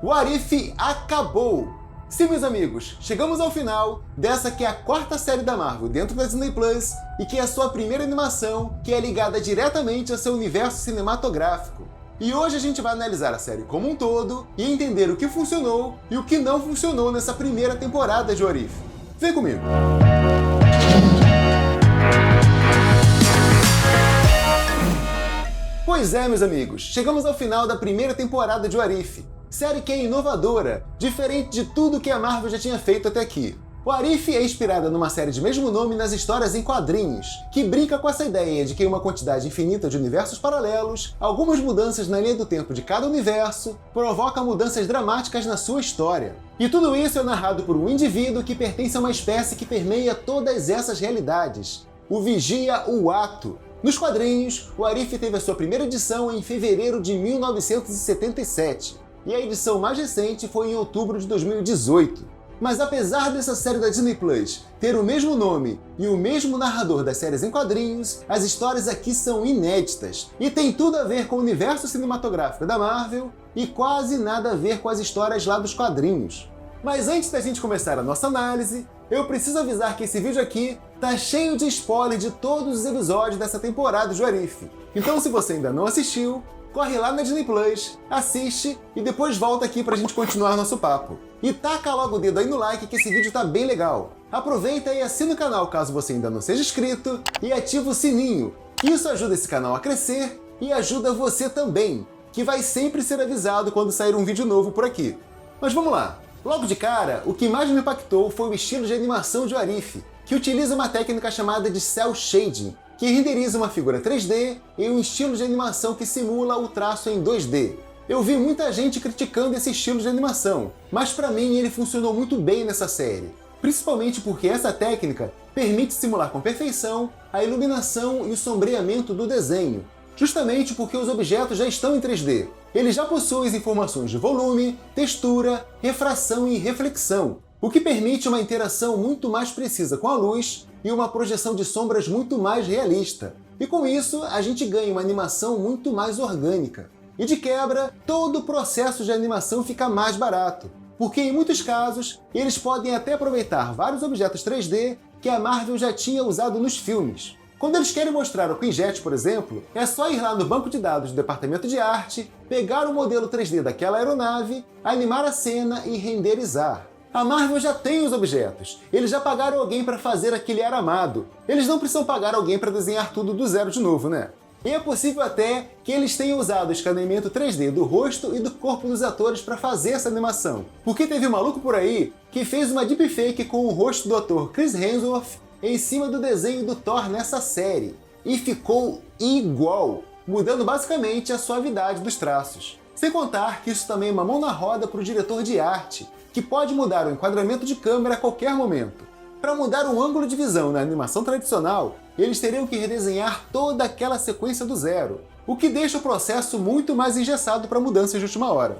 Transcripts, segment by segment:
What If acabou! Sim, meus amigos, chegamos ao final dessa que é a quarta série da Marvel dentro da Disney Plus e que é a sua primeira animação que é ligada diretamente ao seu universo cinematográfico. E hoje a gente vai analisar a série como um todo e entender o que funcionou e o que não funcionou nessa primeira temporada de What If. Vem comigo! Pois é, meus amigos, chegamos ao final da primeira temporada de What If, série que é inovadora, diferente de tudo que a Marvel já tinha feito até aqui. What If é inspirada numa série de mesmo nome nas histórias em quadrinhos, que brinca com essa ideia de que uma quantidade infinita de universos paralelos, algumas mudanças na linha do tempo de cada universo, provoca mudanças dramáticas na sua história. E tudo isso é narrado por um indivíduo que pertence a uma espécie que permeia todas essas realidades, o Vigia Uatu. Nos quadrinhos, o What If teve a sua primeira edição em fevereiro de 1977, e a edição mais recente foi em outubro de 2018. Mas apesar dessa série da Disney Plus ter o mesmo nome e o mesmo narrador das séries em quadrinhos, as histórias aqui são inéditas e tem tudo a ver com o universo cinematográfico da Marvel e quase nada a ver com as histórias lá dos quadrinhos. Mas antes da gente começar a nossa análise, eu preciso avisar que esse vídeo aqui tá cheio de spoiler de todos os episódios dessa temporada de What If. Então se você ainda não assistiu, corre lá na Disney Plus, assiste e depois volta aqui pra gente continuar nosso papo. E taca logo o dedo aí no like que esse vídeo tá bem legal. Aproveita e assina o canal caso você ainda não seja inscrito e ativa o sininho, que isso ajuda esse canal a crescer e ajuda você também, que vai sempre ser avisado quando sair um vídeo novo por aqui. Mas vamos lá! Logo de cara, o que mais me impactou foi o estilo de animação de What If, que utiliza uma técnica chamada de cel shading, que renderiza uma figura 3D em um estilo de animação que simula o traço em 2D. Eu vi muita gente criticando esse estilo de animação, mas pra mim ele funcionou muito bem nessa série, principalmente porque essa técnica permite simular com perfeição a iluminação e o sombreamento do desenho, justamente porque os objetos já estão em 3D. Eles já possuem as informações de volume, textura, refração e reflexão, o que permite uma interação muito mais precisa com a luz e uma projeção de sombras muito mais realista. E com isso, a gente ganha uma animação muito mais orgânica. E de quebra, todo o processo de animação fica mais barato, porque em muitos casos, eles podem até aproveitar vários objetos 3D que a Marvel já tinha usado nos filmes. Quando eles querem mostrar o Quinjet, por exemplo, é só ir lá no banco de dados do departamento de arte, pegar o modelo 3D daquela aeronave, animar a cena e renderizar. A Marvel já tem os objetos, eles já pagaram alguém para fazer aquele ar amado. Eles não precisam pagar alguém para desenhar tudo do zero de novo, né? E é possível até que eles tenham usado o escaneamento 3D do rosto e do corpo dos atores para fazer essa animação. Porque teve um maluco por aí que fez uma deepfake com o rosto do ator Chris Hemsworth em cima do desenho do Thor nessa série. E ficou igual, mudando basicamente a suavidade dos traços. Sem contar que isso também é uma mão na roda para o diretor de arte, que pode mudar o enquadramento de câmera a qualquer momento. Para mudar o ângulo de visão na animação tradicional, eles teriam que redesenhar toda aquela sequência do zero, o que deixa o processo muito mais engessado para mudanças de última hora.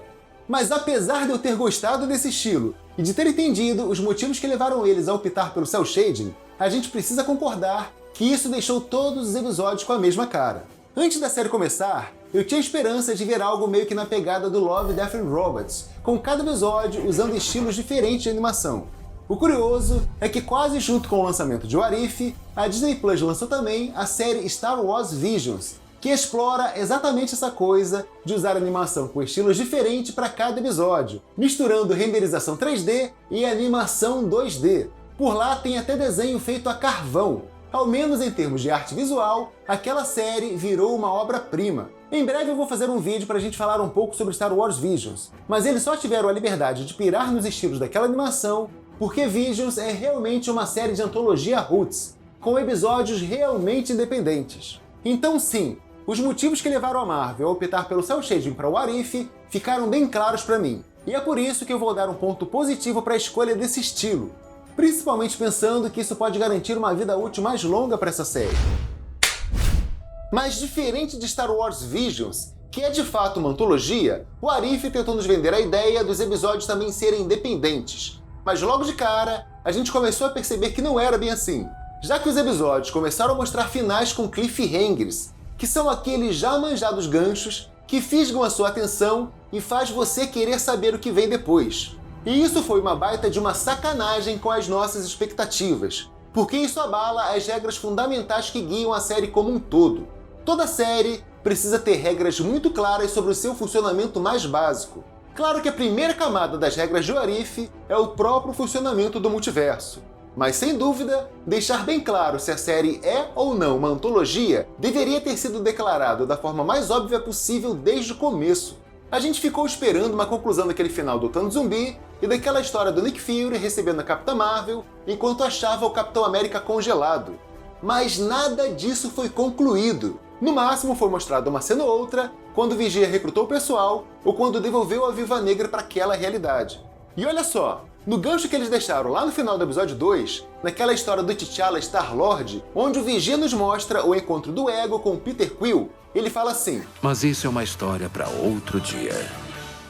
Mas apesar de eu ter gostado desse estilo e de ter entendido os motivos que levaram eles a optar pelo cel shading, a gente precisa concordar que isso deixou todos os episódios com a mesma cara. Antes da série começar, eu tinha esperança de ver algo meio que na pegada do Love, Death and Robots, com cada episódio usando estilos diferentes de animação. O curioso é que quase junto com o lançamento de What If, a Disney Plus lançou também a série Star Wars Visions, que explora exatamente essa coisa de usar animação com estilos diferentes para cada episódio, misturando renderização 3D e animação 2D. Por lá tem até desenho feito a carvão. Ao menos em termos de arte visual, aquela série virou uma obra-prima. Em breve eu vou fazer um vídeo pra gente falar um pouco sobre Star Wars Visions, mas eles só tiveram a liberdade de pirar nos estilos daquela animação porque Visions é realmente uma série de antologia roots, com episódios realmente independentes. Então sim, os motivos que levaram a Marvel a optar pelo cel shading para What If ficaram bem claros pra mim, e é por isso que eu vou dar um ponto positivo para a escolha desse estilo, principalmente pensando que isso pode garantir uma vida útil mais longa para essa série. Mas diferente de Star Wars Visions, que é de fato uma antologia, o What If tentou nos vender a ideia dos episódios também serem independentes. Mas logo de cara, a gente começou a perceber que não era bem assim, já que os episódios começaram a mostrar finais com cliffhangers, que são aqueles já manjados ganchos que fisgam a sua atenção e faz você querer saber o que vem depois. E isso foi uma baita de uma sacanagem com as nossas expectativas, porque isso abala as regras fundamentais que guiam a série como um todo. Toda série precisa ter regras muito claras sobre o seu funcionamento mais básico. Claro que a primeira camada das regras de What If é o próprio funcionamento do multiverso. Mas, sem dúvida, deixar bem claro se a série é ou não uma antologia deveria ter sido declarado da forma mais óbvia possível desde o começo. A gente ficou esperando uma conclusão daquele final do Thanos Zumbi e daquela história do Nick Fury recebendo a Capitã Marvel enquanto achava o Capitão América congelado. Mas nada disso foi concluído. No máximo foi mostrada uma cena ou outra quando o Vigia recrutou o pessoal ou quando devolveu a Viúva Negra para aquela realidade. E olha só, no gancho que eles deixaram lá no final do episódio 2, naquela história do T'Challa Star-Lord, onde o Vigia nos mostra o encontro do Ego com o Peter Quill, ele fala assim: mas isso é uma história para outro dia.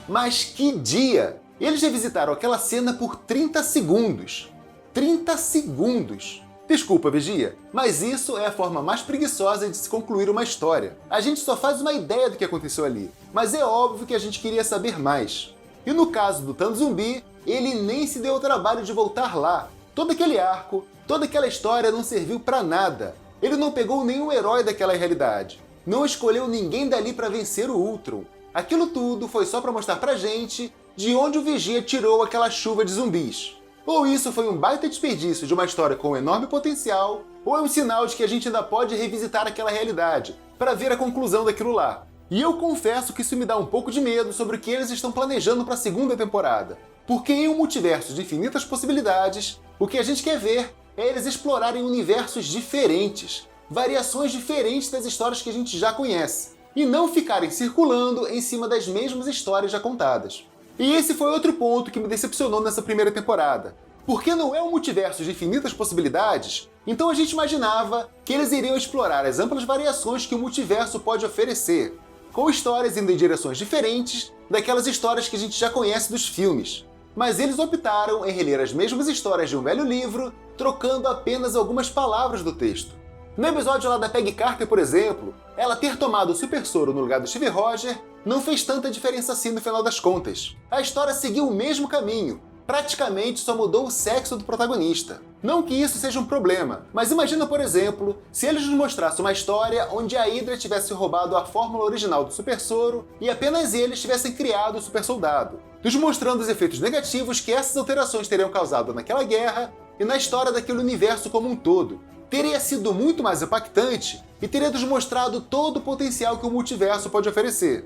Mas que dia! Eles revisitaram aquela cena por 30 segundos. 30 segundos! Desculpa, Vigia, mas isso é a forma mais preguiçosa de se concluir uma história. A gente só faz uma ideia do que aconteceu ali, mas é óbvio que a gente queria saber mais. E no caso do Thanos Zumbi, ele nem se deu o trabalho de voltar lá. Todo aquele arco, toda aquela história não serviu pra nada. Ele não pegou nenhum herói daquela realidade. Não escolheu ninguém dali pra vencer o Ultron. Aquilo tudo foi só pra mostrar pra gente de onde o Vigia tirou aquela chuva de zumbis. Ou isso foi um baita desperdício de uma história com um enorme potencial, ou é um sinal de que a gente ainda pode revisitar aquela realidade para ver a conclusão daquilo lá. E eu confesso que isso me dá um pouco de medo sobre o que eles estão planejando para a segunda temporada. Porque em um multiverso de infinitas possibilidades, o que a gente quer ver é eles explorarem universos diferentes, variações diferentes das histórias que a gente já conhece, e não ficarem circulando em cima das mesmas histórias já contadas. E esse foi outro ponto que me decepcionou nessa primeira temporada. Porque não é um multiverso de infinitas possibilidades, então a gente imaginava que eles iriam explorar as amplas variações que o multiverso pode oferecer, com histórias indo em direções diferentes daquelas histórias que a gente já conhece dos filmes. Mas eles optaram em reler as mesmas histórias de um velho livro, trocando apenas algumas palavras do texto. No episódio lá da Peggy Carter, por exemplo, ela ter tomado o super soro no lugar do Steve Rogers não fez tanta diferença assim no final das contas. A história seguiu o mesmo caminho, praticamente só mudou o sexo do protagonista. Não que isso seja um problema, mas imagina, por exemplo, se eles nos mostrassem uma história onde a Hydra tivesse roubado a fórmula original do super soro e apenas eles tivessem criado o super soldado, nos mostrando os efeitos negativos que essas alterações teriam causado naquela guerra e na história daquele universo como um todo. Teria sido muito mais impactante e teria nos mostrado todo o potencial que o multiverso pode oferecer.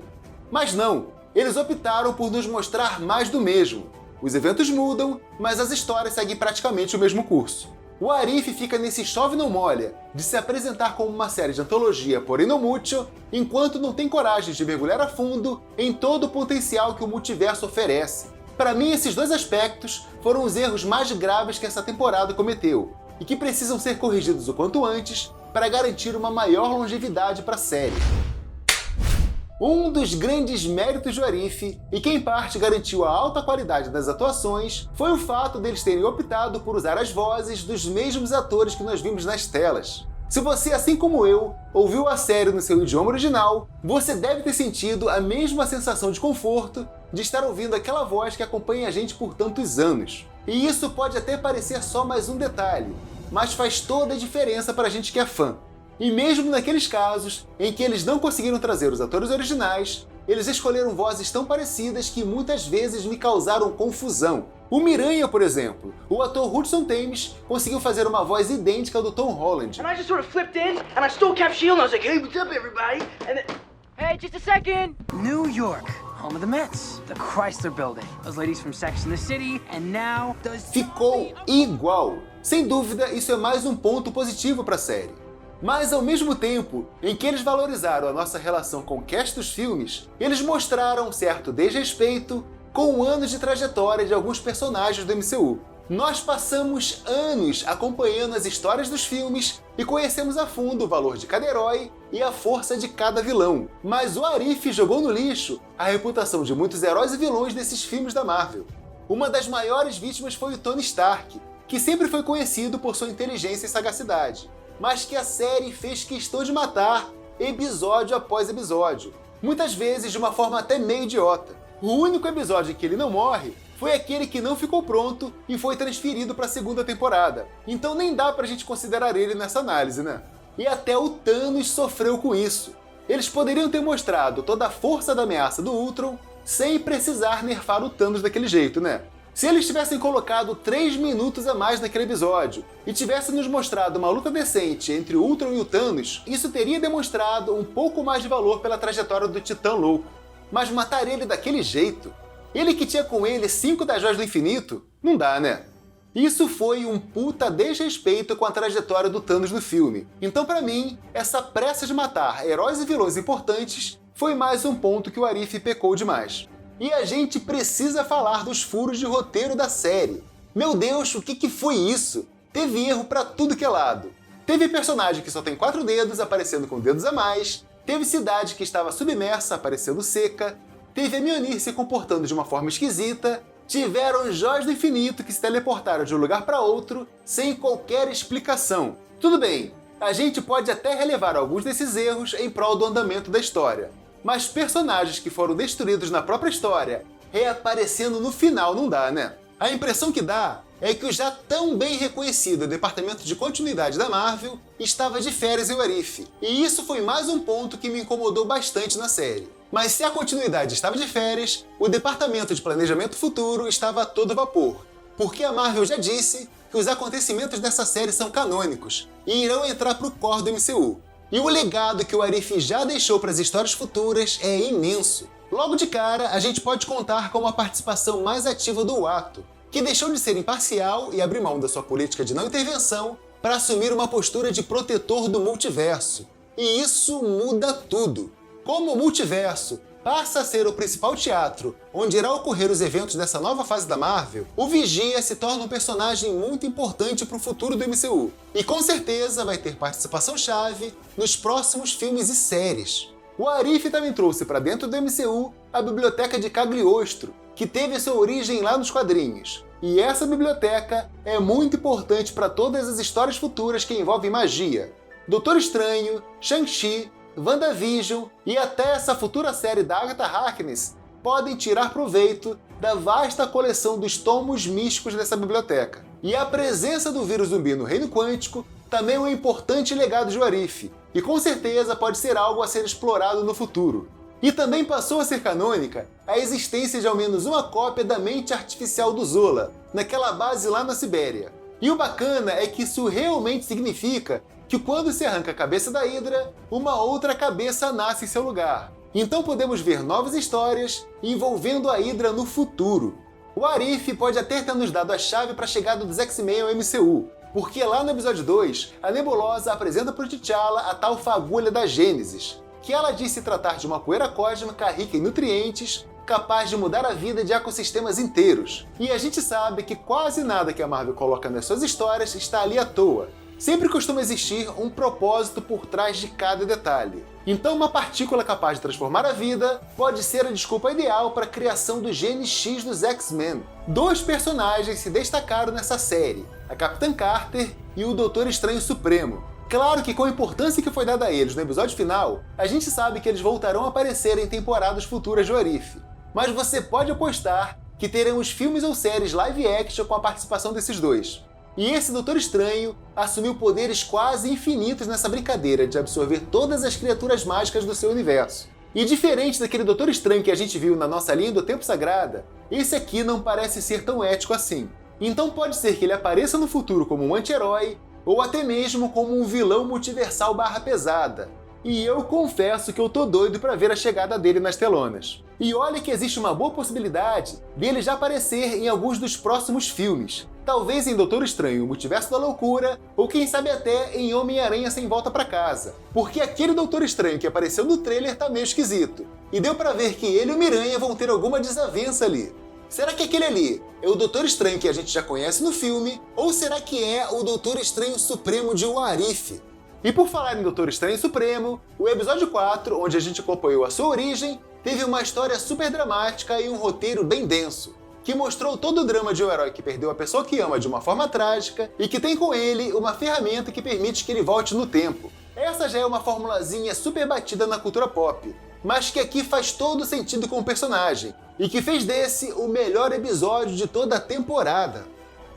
Mas não, eles optaram por nos mostrar mais do mesmo. Os eventos mudam, mas as histórias seguem praticamente o mesmo curso. O Arif fica nesse chove não molha, de se apresentar como uma série de antologia porém não mútil, enquanto não tem coragem de mergulhar a fundo em todo o potencial que o multiverso oferece. Para mim, esses dois aspectos foram os erros mais graves que essa temporada cometeu, e que precisam ser corrigidos o quanto antes para garantir uma maior longevidade para a série. Um dos grandes méritos do Arif, e que em parte garantiu a alta qualidade das atuações, foi o fato deles terem optado por usar as vozes dos mesmos atores que nós vimos nas telas. Se você, assim como eu, ouviu a série no seu idioma original, você deve ter sentido a mesma sensação de conforto de estar ouvindo aquela voz que acompanha a gente por tantos anos. E isso pode até parecer só mais um detalhe, mas faz toda a diferença para a gente que é fã. E mesmo naqueles casos em que eles não conseguiram trazer os atores originais, eles escolheram vozes tão parecidas que muitas vezes me causaram confusão. O Miranha, por exemplo, o ator Hudson Thames conseguiu fazer uma voz idêntica ao do Tom Holland. And I just sort of flipped in, and I stole Cap Shield, and I was like, hey, what's up, everybody? And then... Hey, just a second! New York, home of the Mets, the Chrysler Building, those ladies from Sex and the City, and now... Ficou igual. Sem dúvida, isso é mais um ponto positivo para a série. Mas ao mesmo tempo em que eles valorizaram a nossa relação com o cast dos filmes, eles mostraram um certo desrespeito com anos de trajetória de alguns personagens do MCU. Nós passamos anos acompanhando as histórias dos filmes e conhecemos a fundo o valor de cada herói e a força de cada vilão. Mas o Arif jogou no lixo a reputação de muitos heróis e vilões desses filmes da Marvel. Uma das maiores vítimas foi o Tony Stark, que sempre foi conhecido por sua inteligência e sagacidade, mas que a série fez questão de matar episódio após episódio, muitas vezes de uma forma até meio idiota. O único episódio em que ele não morre foi aquele que não ficou pronto e foi transferido para a segunda temporada. Então nem dá pra gente considerar ele nessa análise, né? E até o Thanos sofreu com isso. Eles poderiam ter mostrado toda a força da ameaça do Ultron sem precisar nerfar o Thanos daquele jeito, né? Se eles tivessem colocado 3 minutos a mais naquele episódio e tivessem nos mostrado uma luta decente entre o Ultron e o Thanos, isso teria demonstrado um pouco mais de valor pela trajetória do Titã Louco. Mas matar ele daquele jeito, ele que tinha com ele 5 das Joias do Infinito, não dá, né? Isso foi um puta desrespeito com a trajetória do Thanos no filme. Então, pra mim, essa pressa de matar heróis e vilões importantes foi mais um ponto que o Arif pecou demais. E a gente precisa falar dos furos de roteiro da série. Meu Deus, o que foi isso? Teve erro pra tudo que é lado. Teve personagem que só tem 4 dedos aparecendo com dedos a mais, teve cidade que estava submersa aparecendo seca, teve a Mjolnir se comportando de uma forma esquisita, tiveram Joias do Infinito que se teleportaram de um lugar para outro sem qualquer explicação. Tudo bem, a gente pode até relevar alguns desses erros em prol do andamento da história, mas personagens que foram destruídos na própria história reaparecendo no final não dá, né? A impressão que dá é que o já tão bem reconhecido Departamento de Continuidade da Marvel estava de férias em Arif, e isso foi mais um ponto que me incomodou bastante na série. Mas se a continuidade estava de férias, o Departamento de Planejamento Futuro estava a todo vapor, porque a Marvel já disse que os acontecimentos dessa série são canônicos e irão entrar pro core do MCU. E o legado que o Arif já deixou para as histórias futuras é imenso. Logo de cara, a gente pode contar com uma participação mais ativa do Watto, que deixou de ser imparcial e abrir mão da sua política de não intervenção para assumir uma postura de protetor do multiverso. E isso muda tudo. Como o multiverso passa a ser o principal teatro onde irá ocorrer os eventos dessa nova fase da Marvel, o Vigia se torna um personagem muito importante para o futuro do MCU. E com certeza vai ter participação-chave nos próximos filmes e séries. O Arif também trouxe para dentro do MCU a Biblioteca de Cagliostro, que teve sua origem lá nos quadrinhos. E essa biblioteca é muito importante para todas as histórias futuras que envolvem magia. Doutor Estranho, Shang-Chi, WandaVision e até essa futura série da Agatha Harkness podem tirar proveito da vasta coleção dos tomos místicos dessa biblioteca. E a presença do vírus zumbi no Reino Quântico também é um importante legado de Arif, e com certeza pode ser algo a ser explorado no futuro. E também passou a ser canônica a existência de ao menos uma cópia da mente artificial do Zola, naquela base lá na Sibéria. E o bacana é que isso realmente significa que quando se arranca a cabeça da Hydra, uma outra cabeça nasce em seu lugar. Então podemos ver novas histórias envolvendo a Hydra no futuro. O Arif pode até ter nos dado a chave para a chegada dos X-Men ao MCU, porque lá no episódio 2, a Nebulosa apresenta para o T'Challa a tal fagulha da Gênesis, que ela diz se tratar de uma poeira cósmica rica em nutrientes, capaz de mudar a vida de ecossistemas inteiros. E a gente sabe que quase nada que a Marvel coloca nas suas histórias está ali à toa. Sempre costuma existir um propósito por trás de cada detalhe. Então uma partícula capaz de transformar a vida pode ser a desculpa ideal para a criação do Gene X dos X-Men. 2 personagens se destacaram nessa série, a Capitã Carter e o Doutor Estranho Supremo. Claro que com a importância que foi dada a eles no episódio final, a gente sabe que eles voltarão a aparecer em temporadas futuras de Arif. Mas você pode apostar que teremos filmes ou séries live action com a participação desses dois. E esse Doutor Estranho assumiu poderes quase infinitos nessa brincadeira de absorver todas as criaturas mágicas do seu universo. E diferente daquele Doutor Estranho que a gente viu na nossa linha do Tempo Sagrada, esse aqui não parece ser tão ético assim. Então pode ser que ele apareça no futuro como um anti-herói, ou até mesmo como um vilão multiversal barra pesada. E eu confesso que eu tô doido pra ver a chegada dele nas telonas. E olha que existe uma boa possibilidade dele já aparecer em alguns dos próximos filmes. Talvez em Doutor Estranho, o Multiverso da Loucura, ou quem sabe até em Homem-Aranha Sem Volta Pra Casa. Porque aquele Doutor Estranho que apareceu no trailer tá meio esquisito. E deu pra ver que ele e o Miranha vão ter alguma desavença ali. Será que aquele ali é o Doutor Estranho que a gente já conhece no filme? Ou será que é o Doutor Estranho Supremo de Arif? E por falar em Doutor Estranho Supremo, o episódio 4, onde a gente acompanhou a sua origem, teve uma história super dramática e um roteiro bem denso, que mostrou todo o drama de um herói que perdeu a pessoa que ama de uma forma trágica e que tem com ele uma ferramenta que permite que ele volte no tempo. Essa já é uma formulazinha super batida na cultura pop, mas que aqui faz todo sentido com o personagem, e que fez desse o melhor episódio de toda a temporada.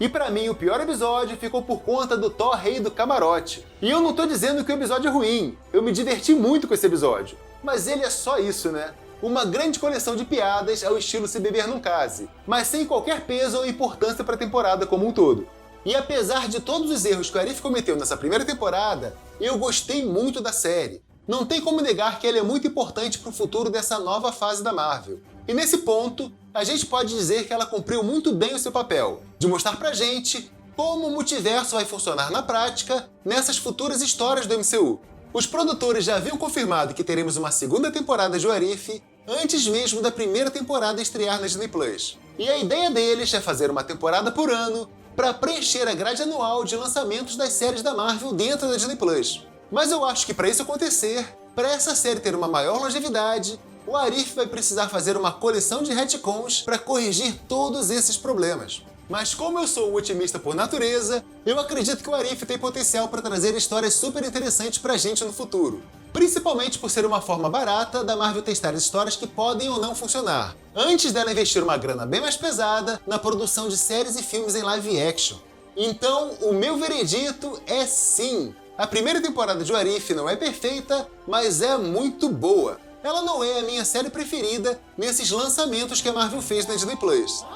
E pra mim, o pior episódio ficou por conta do Thor Rei do Camarote. E eu não tô dizendo que o episódio é ruim, eu me diverti muito com esse episódio. Mas ele é só isso, né? Uma grande coleção de piadas ao estilo Se Beber Não Case, mas sem qualquer peso ou importância pra temporada como um todo. E apesar de todos os erros que o Arif cometeu nessa primeira temporada, eu gostei muito da série. Não tem como negar que ela é muito importante pro futuro dessa nova fase da Marvel. E nesse ponto, a gente pode dizer que ela cumpriu muito bem o seu papel, de mostrar pra gente como o multiverso vai funcionar na prática nessas futuras histórias do MCU. Os produtores já haviam confirmado que teremos uma segunda temporada de What If antes mesmo da primeira temporada estrear na Disney+. E a ideia deles é fazer uma temporada por ano para preencher a grade anual de lançamentos das séries da Marvel dentro da Disney+. Mas eu acho que para isso acontecer, para essa série ter uma maior longevidade, o Arif vai precisar fazer uma coleção de retcons para corrigir todos esses problemas. Mas como eu sou um otimista por natureza, eu acredito que o Arif tem potencial para trazer histórias super interessantes pra gente no futuro. Principalmente por ser uma forma barata da Marvel testar as histórias que podem ou não funcionar, antes dela investir uma grana bem mais pesada na produção de séries e filmes em live action. Então, o meu veredito é sim! A primeira temporada de What If não é perfeita, mas é muito boa. Ela não é a minha série preferida nesses lançamentos que a Marvel fez na Disney+.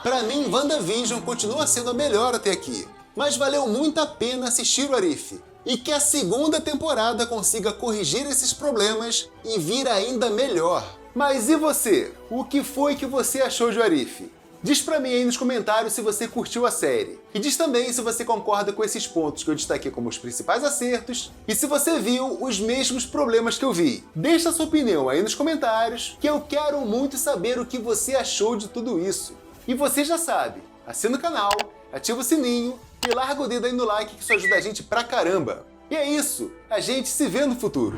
Pra mim, WandaVision continua sendo a melhor até aqui, mas valeu muito a pena assistir o What If. E que a segunda temporada consiga corrigir esses problemas e vir ainda melhor. Mas e você? O que foi que você achou de What If? Diz pra mim aí nos comentários se você curtiu a série. E diz também se você concorda com esses pontos que eu destaquei como os principais acertos e se você viu os mesmos problemas que eu vi. Deixa sua opinião aí nos comentários que eu quero muito saber o que você achou de tudo isso. E você já sabe, assina o canal, ativa o sininho e larga o dedo aí no like que isso ajuda a gente pra caramba. E é isso, a gente se vê no futuro.